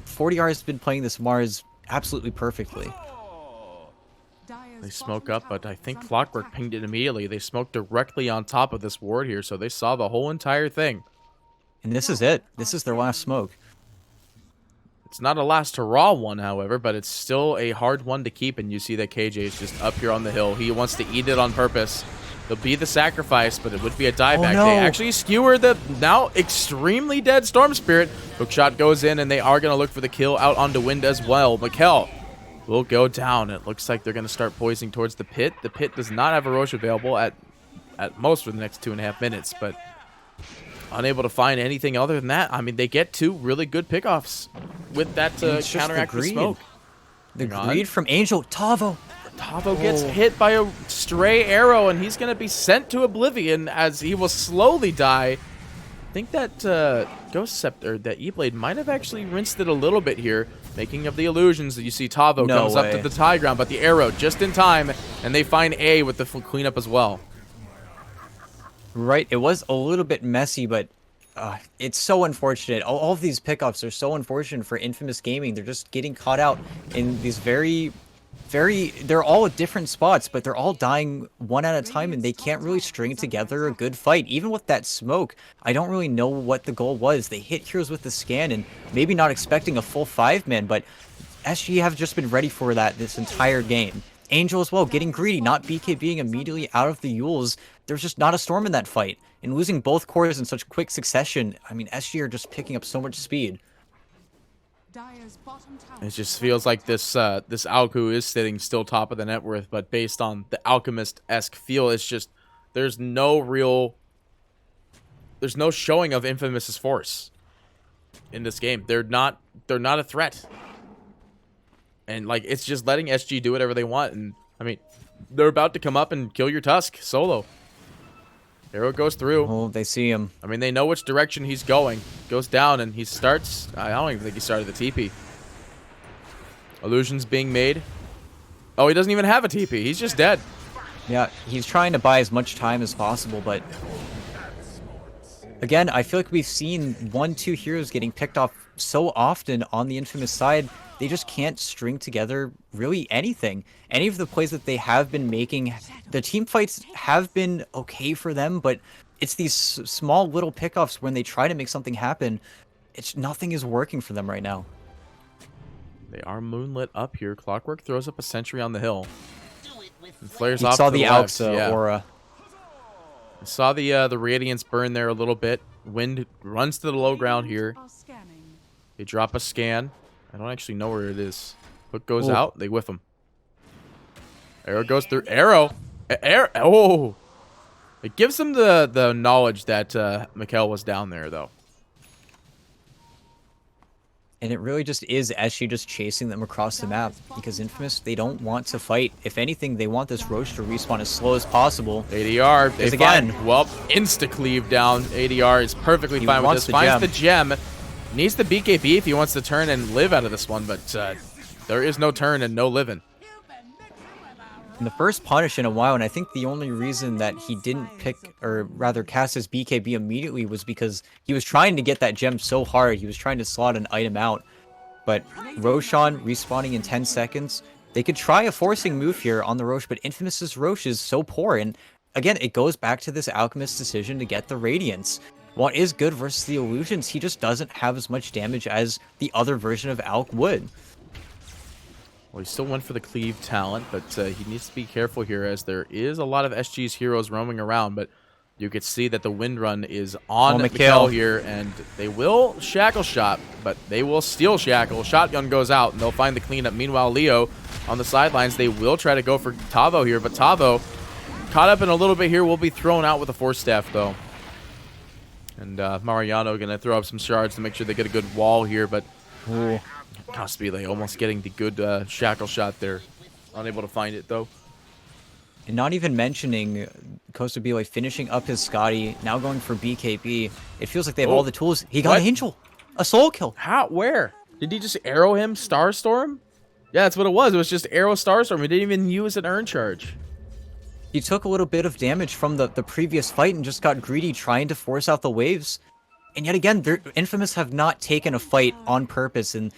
40R has been playing this Mars absolutely perfectly. They smoke up, but I think Clockwork pinged it immediately. They smoked directly on top of this ward here, so they saw the whole entire thing. And this is it. This is their last smoke. It's not a last hurrah one, however, but it's still a hard one to keep, and you see that KJ is just up here on the hill. He wants to eat it on purpose. There'll be the sacrifice, but it would be a dieback. no. They actually skewer the now extremely dead Storm Spirit. Hookshot goes in, and they are going to look for the kill out onto Wind as well. Mikkel will go down. It looks like they're going to start poising towards the pit. The pit does not have a Roche available at most for the next 2.5 minutes, but unable to find anything other than that. I mean, they get 2 really good pickoffs with that to It's just counteract the greed. smoke. The Hang on. greed from Angel. Tavo. Tavo gets hit by a stray arrow, and he's going to be sent to oblivion as he will slowly die. I think that Ghost Scepter, that E-Blade, might have actually rinsed it a little bit here, making of the illusions that you see Tavo No comes way. up to the high ground, but the arrow just in time, and they find A with the full cleanup as well. Right, it was a little bit messy, but it's so unfortunate. All of these pickoffs are so unfortunate for Infamous Gaming. They're just getting caught out in these they're all at different spots, but they're all dying one at a time, and they can't really string together a good fight. Even with that smoke, I don't really know what the goal was. They hit heroes with the scan, and maybe not expecting a full 5-man, but SG have just been ready for that this entire game. Angel as well, getting greedy, not BKBing immediately out of the Yules. there's just not a storm in that fight. And losing both cores in such quick succession, I mean, SG are just picking up so much speed. Dire's bottom tower It just feels like this this Alku is sitting still top of the net worth, but based on the Alchemist-esque feel, it's just there's no showing of Infamous's force in this game. They're not a threat. And like it's just letting SG do whatever they want, and I mean they're about to come up and kill your Tusk solo. Arrow goes through. Oh, they see him. I mean, they know which direction he's going. Goes down, and he starts... I don't even think he started the TP. Illusion's being made. Oh, he doesn't even have a TP. He's just dead. Yeah, he's trying to buy as much time as possible, but... Again, I feel like we've seen 1-2 heroes getting picked off so often on the Infamous side, they just can't string together really anything. Any of the plays that they have been making, the team fights have been okay for them, but it's these small little pickoffs when they try to make something happen. Nothing is working for them right now. They are moonlit up here. Clockwork throws up a sentry on the hill. And flares You off saw to the left. Alxa Yeah. aura. I saw the Radiance burn there a little bit. Wind runs to the low ground here. are scanning. They drop a scan. I don't actually know where it is. Hook goes Ooh. out. They whiff him. Arrow goes through. Arrow. Arrow. Oh. It gives them the knowledge that Mikhail was down there, though. And it really just is Eshi just chasing them across the map, because Infamous, they don't want to fight. If anything, they want this Roche to respawn as slow as possible. ADR. They again- find, well, insta-cleave down. ADR is perfectly He fine with wants this. the Finds gem. the gem. Needs the BKB if he wants to turn and live out of this one, but there is no turn and no living. And the first punish in a while, and I think the only reason that he didn't pick, or rather cast his BKB immediately, was because he was trying to get that gem so hard. He was trying to slot an item out. But Roshan respawning in 10 seconds, they could try a forcing move here on the Roche, but Infamous's Roche is so poor. And again, it goes back to this Alchemist decision to get the Radiance. What is good versus the Illusions, he just doesn't have as much damage as the other version of Alk would. Well, he still went for the cleave talent, but he needs to be careful here as there is a lot of SG's heroes roaming around, but you could see that the wind run is on Mikhail here, and they will shackle shot, but they will steal shackle. Shotgun goes out, and they'll find the cleanup. Meanwhile, Leo on the sidelines, they will try to go for Tavo here, but Tavo, caught up in a little bit here, will be thrown out with a force staff, though. And Mariano going to throw up some shards to make sure they get a good wall here, but Ooh. Cospile almost getting the good shackle shot there. Unable to find it, though. And not even mentioning Costa Bile finishing up his Scotty, now going for BKB. It feels like they have all the tools. He got What? an Angel! A soul kill! How? Where? Did he just arrow him? Starstorm? Yeah, that's what it was. It was just arrow Starstorm. He didn't even use an urn charge. He took a little bit of damage from the previous fight and just got greedy trying to force out the waves. And yet again, Infamous have not taken a fight on purpose in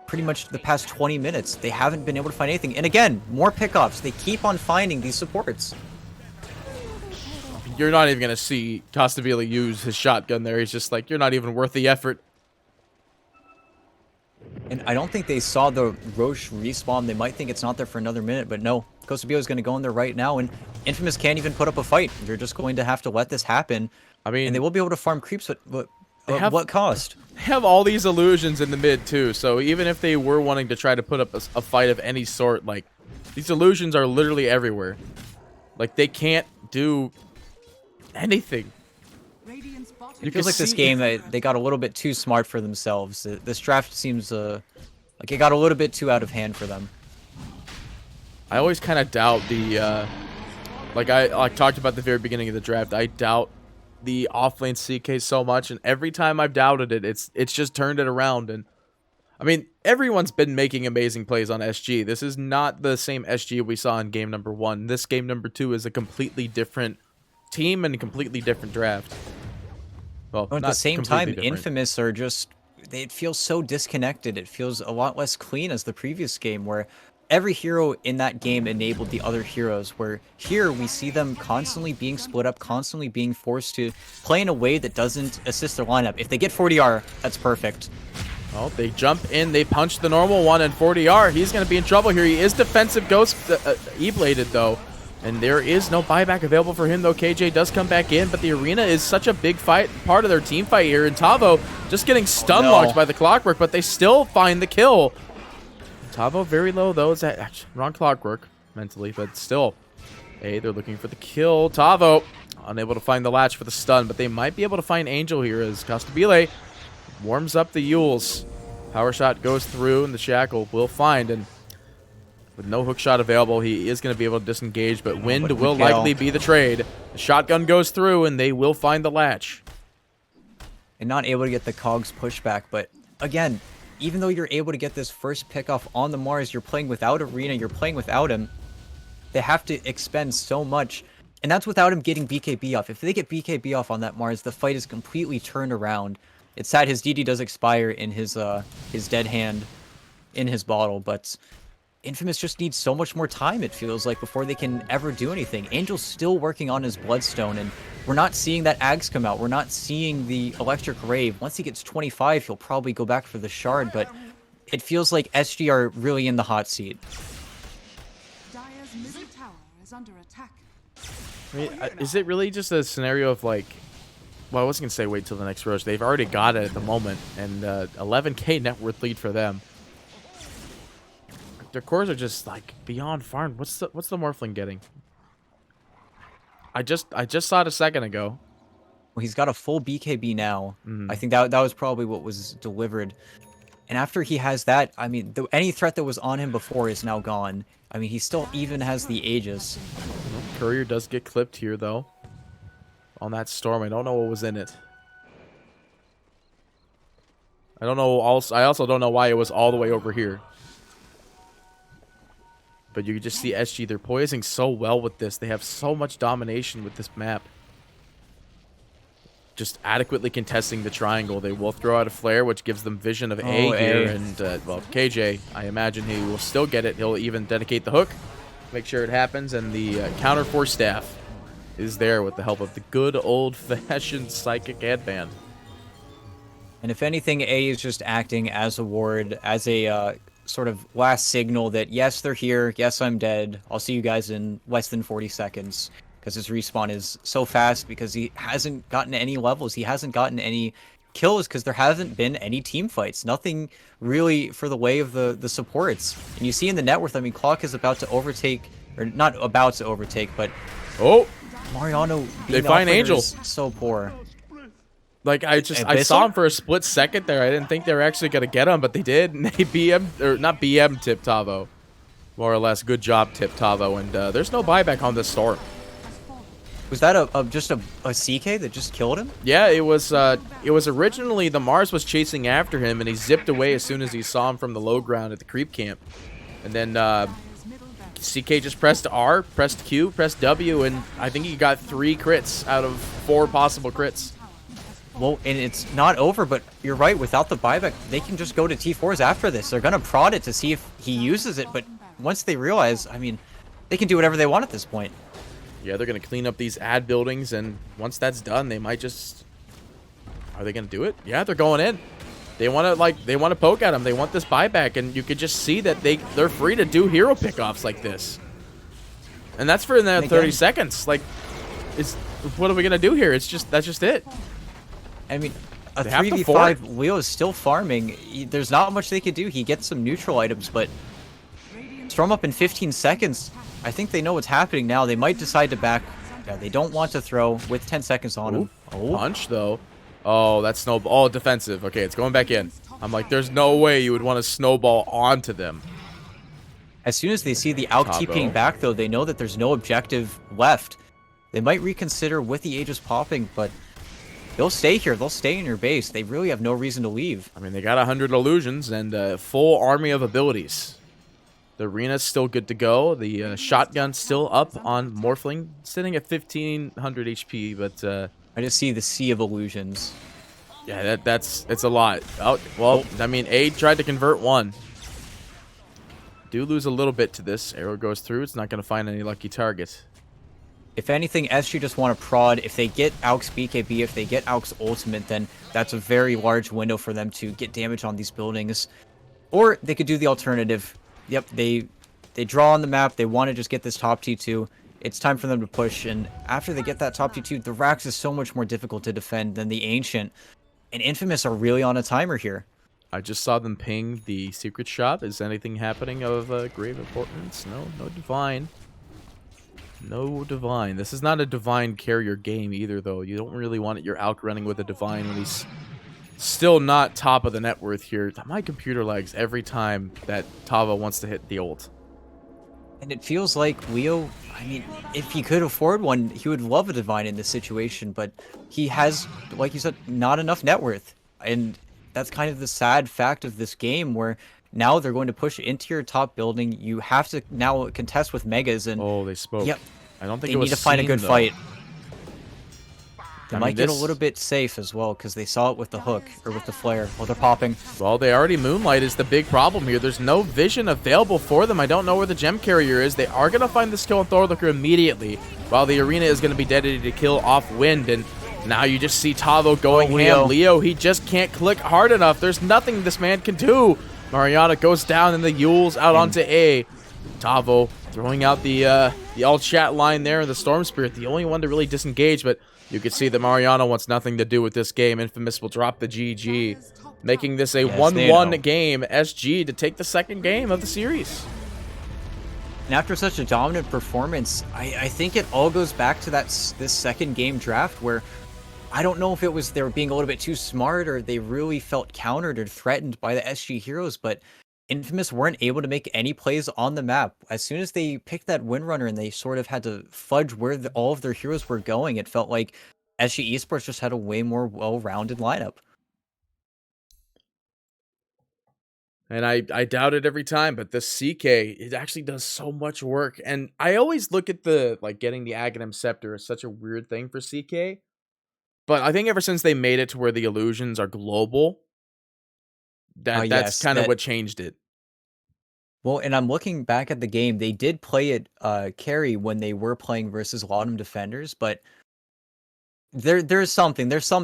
pretty much the past 20 minutes. They haven't been able to find anything. And again, more pickoffs. They keep on finding these supports. You're not even going to see Costavila use his shotgun there. He's just like, you're not even worth the effort. And I don't think they saw the Roche respawn. They might think it's not there for another minute, but no. Costa Bile is going to go in there right now, and Infamous can't even put up a fight. They're just going to have to let this happen. I mean, And they will be able to farm creeps, but have- what cost? they have all these illusions in the mid, too. So even if they were wanting to try to put up a fight of any sort, like, these illusions are literally everywhere. Like, they can't do anything. Radiant's bottom It feels like this game, they got a little bit too smart for themselves. This draft seems like it got a little bit too out of hand for them. I always kind of doubt the, like I talked about at the very beginning of the draft, I doubt the offlane CK so much, and every time I've doubted it, it's just turned it around. And I mean, everyone's been making amazing plays on SG. This is not the same SG we saw in game number 1. This game number 2 is a completely different team and a completely different draft. Well, At not the same time, completely different. Infamous are just, it feels so disconnected. It feels a lot less clean as the previous game, where every hero in that game enabled the other heroes, where here we see them constantly being split up, constantly being forced to play in a way that doesn't assist their lineup. If they get 40R, that's perfect. Well, they jump in, they punch the normal one, and 40R, he's going to be in trouble here. He is defensive ghost E-bladed, though. And there is no buyback available for him, though. KJ does come back in, but the arena is such a big fight, part of their team fight here. And Tavo just getting stun locked by the Clockwork, but they still find the kill. Tavo very low, though. It's actually wrong Clockwork mentally, but still. Hey, they're looking for the kill. Tavo unable to find the latch for the stun, but they might be able to find Angel here as Castabile warms up the Yules. Power shot goes through, and the Shackle will find, and with no hook shot available, he is going to be able to disengage, but Wind will likely be the trade. The shotgun goes through, and they will find the latch. And not able to get the Cogs pushback, but again, even though you're able to get this first pick off on the Mars, you're playing without Arena, you're playing without him. They have to expend so much, and that's without him getting BKB off. If they get BKB off on that Mars, the fight is completely turned around. It's sad his DD does expire in his dead hand in his bottle, but Infamous just needs so much more time, it feels like, before they can ever do anything. Angel's still working on his Bloodstone, and we're not seeing that Ags come out. We're not seeing the Electric Rave. Once he gets 25, he'll probably go back for the Shard, but it feels like SG are really in the hot seat. Dire's middle tower is under attack. I mean, is it really just a scenario of, like... Well, I wasn't going to say wait till the next rush. They've already got it at the moment, and 11k net worth lead for them. Their cores are just like beyond farmed. What's the Morphling getting? I just saw it a second ago. Well, he's got a full BKB now. I think that was probably what was delivered. And after he has that, I mean, any threat that was on him before is now gone. I mean, he still even has the Aegis. Courier does get clipped here, though. On that storm, I don't know what was in it. I don't know. I also don't know why it was all the way over here. But you can just see SG, they're poising so well with this. They have so much domination with this map. Just adequately contesting the triangle. They will throw out a flare, which gives them vision of A here. And, well, KJ, I imagine he will still get it. He'll even dedicate the hook. Make sure it happens. And the counter force staff is there with the help of the good old-fashioned psychic headband. And if anything, A is just acting as a ward, as a sort of last signal that, yes, they're here, yes, I'm dead, I'll see you guys in less than 40 seconds. Because his respawn is so fast, because he hasn't gotten any levels, he hasn't gotten any kills, because there hasn't been any team fights. Nothing really for the way of the supports. And you see in the net worth, I mean, Clock is about to overtake, or not about to overtake, but... Oh! Mariano, they find Angel. So poor. Like, I saw him for a split second there. I didn't think they were actually going to get him, but they did. And they BM, or not BM, tip Tavo. More or less, good job, tip Tavo. And there's no buyback on this storm. Was that just a CK that just killed him? Yeah, it was originally the Mars was chasing after him, and he zipped away as soon as he saw him from the low ground at the creep camp. And then CK just pressed R, pressed Q, pressed W, and I think he got 3 crits out of 4 possible crits. Well, and it's not over, but you're right. Without the buyback, they can just go to T4s after this. They're going to prod it to see if he uses it, but once they realize, I mean, they can do whatever they want at this point. Yeah, they're going to clean up these ad buildings, and once that's done, they might just... Are they going to do it? Yeah, they're going in. They want to poke at him. They want this buyback, and you could just see that they're free to do hero pickoffs like this. And that's for the 30 seconds. Like, what are we going to do here? That's just it. I mean, a 3v5, Leo is still farming. There's not much they could do. He gets some neutral items, but storm up in 15 seconds. I think they know what's happening now. They might decide to back. Yeah, they don't want to throw with 10 seconds on him. Oh, punch, though. Oh, that's snowball. Oh, defensive. Okay, it's going back in. I'm like, there's no way you would want to snowball onto them. As soon as they see the Alk TPing back, though, they know that there's no objective left. They might reconsider with the Aegis popping, but they'll stay here. They'll stay in your base. They really have no reason to leave. I mean, they got 100 illusions and a full army of abilities. The arena's still good to go. The shotgun's still up on Morphling, sitting at 1500 HP, but... I just see the sea of illusions. Yeah, it's a lot. Oh, well, I mean, A tried to convert 1. Do lose a little bit to this. Arrow goes through. It's not going to find any lucky target. If anything, SG just want to prod. If they get Auk's BKB, if they get Auk's ultimate, then that's a very large window for them to get damage on these buildings. Or they could do the alternative. Yep, they draw on the map. They want to just get this top T2. it's time for them to push. And after they get that top 2-2, the Rax is so much more difficult to defend than the Ancient. And Infamous are really on a timer here. I just saw them ping the secret shop. Is anything happening of grave importance? No, no divine. No divine. This is not a divine carrier game either, though. You don't really want your Alk running with a divine when he's still not top of the net worth here. My computer lags every time that Tava wants to hit the ult. And it feels like Leo, I mean, if he could afford one, he would love a divine in this situation, but he has, like you said, not enough net worth. And that's kind of the sad fact of this game, where now they're going to push into your top building. You have to now contest with Megas, and Oh, they spoke. yep, I don't think they it was need to find a seen, good though. fight. They I might mean, get a this- little bit safe as well, because they saw it with the hook, or with the flare. Well, they're popping. Well, they already Moonlight is the big problem here. There's no vision available for them. I don't know where the gem carrier is. They are going to find this kill on Thorlicker immediately, while the arena is going to be dedicated to kill off Wind. And now you just see Tavo going ham. Leo, he just can't click hard enough. There's nothing this man can do. Mariana goes down, and the Yule's out onto A. Tavo throwing out the all chat line there, and the Storm Spirit, the only one to really disengage, but you can see that Mariana wants nothing to do with this game. Infamous will drop the GG, making this a 1-1 game. SG to take the second game of the series. And after such a dominant performance, I think it all goes back to this second game draft, where I don't know if it was they were being a little bit too smart, or they really felt countered or threatened by the SG heroes, but Infamous weren't able to make any plays on the map. As soon as they picked that Windrunner and they sort of had to fudge where all of their heroes were going, it felt like SG Esports just had a way more well-rounded lineup. And I doubt it every time, but this CK, it actually does so much work. And I always look at the, like, getting the Aghanim Scepter as such a weird thing for CK. But I think ever since they made it to where the illusions are global, that's Yes, kind of what changed it. Well, and I'm looking back at the game. They did play it carry when they were playing versus Laudanum defenders, but there's some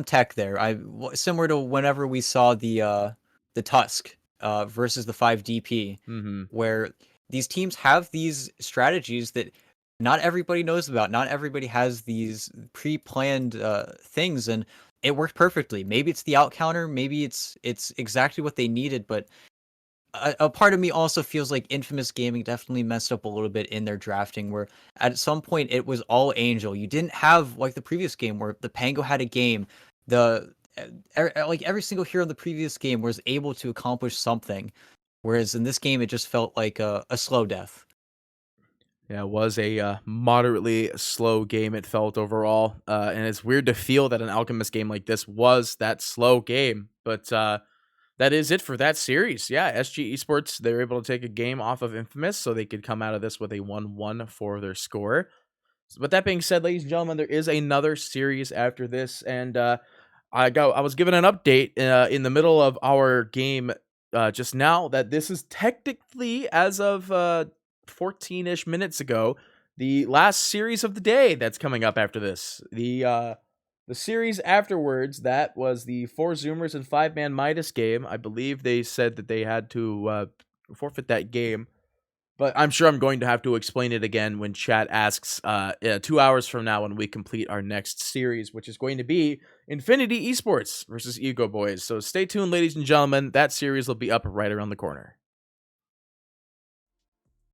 tech there. Similar to whenever we saw the Tusk versus the 5 DP, where these teams have these strategies that not everybody knows about. Not everybody has these pre-planned things, and it worked perfectly. Maybe it's the out counter, maybe it's exactly what they needed, but a part of me also feels like Infamous Gaming definitely messed up a little bit in their drafting, where at some point it was all Angel. You didn't have, like the previous game where the Pango had a game, like every single hero in the previous game was able to accomplish something, whereas in this game it just felt like a slow death. Yeah, it was a moderately slow game, it felt overall. And it's weird to feel that an Alchemist game like this was that slow game. But that is it for that series. Yeah, SG Esports, they were able to take a game off of Infamous, so they could come out of this with a 1-1 for their score. But that being said, ladies and gentlemen, there is another series after this. And I was given an update in the middle of our game just now that this is technically, as of 14-ish minutes ago, the last series of the day that's coming up after this. The series afterwards, that was the 4 Zoomers and 5-man Midas game. I believe they said that they had to forfeit that game, but I'm sure I'm going to have to explain it again when chat asks 2 hours from now when we complete our next series, which is going to be Infinity Esports versus Ego Boys. So stay tuned, ladies and gentlemen. That series will be up right around the corner.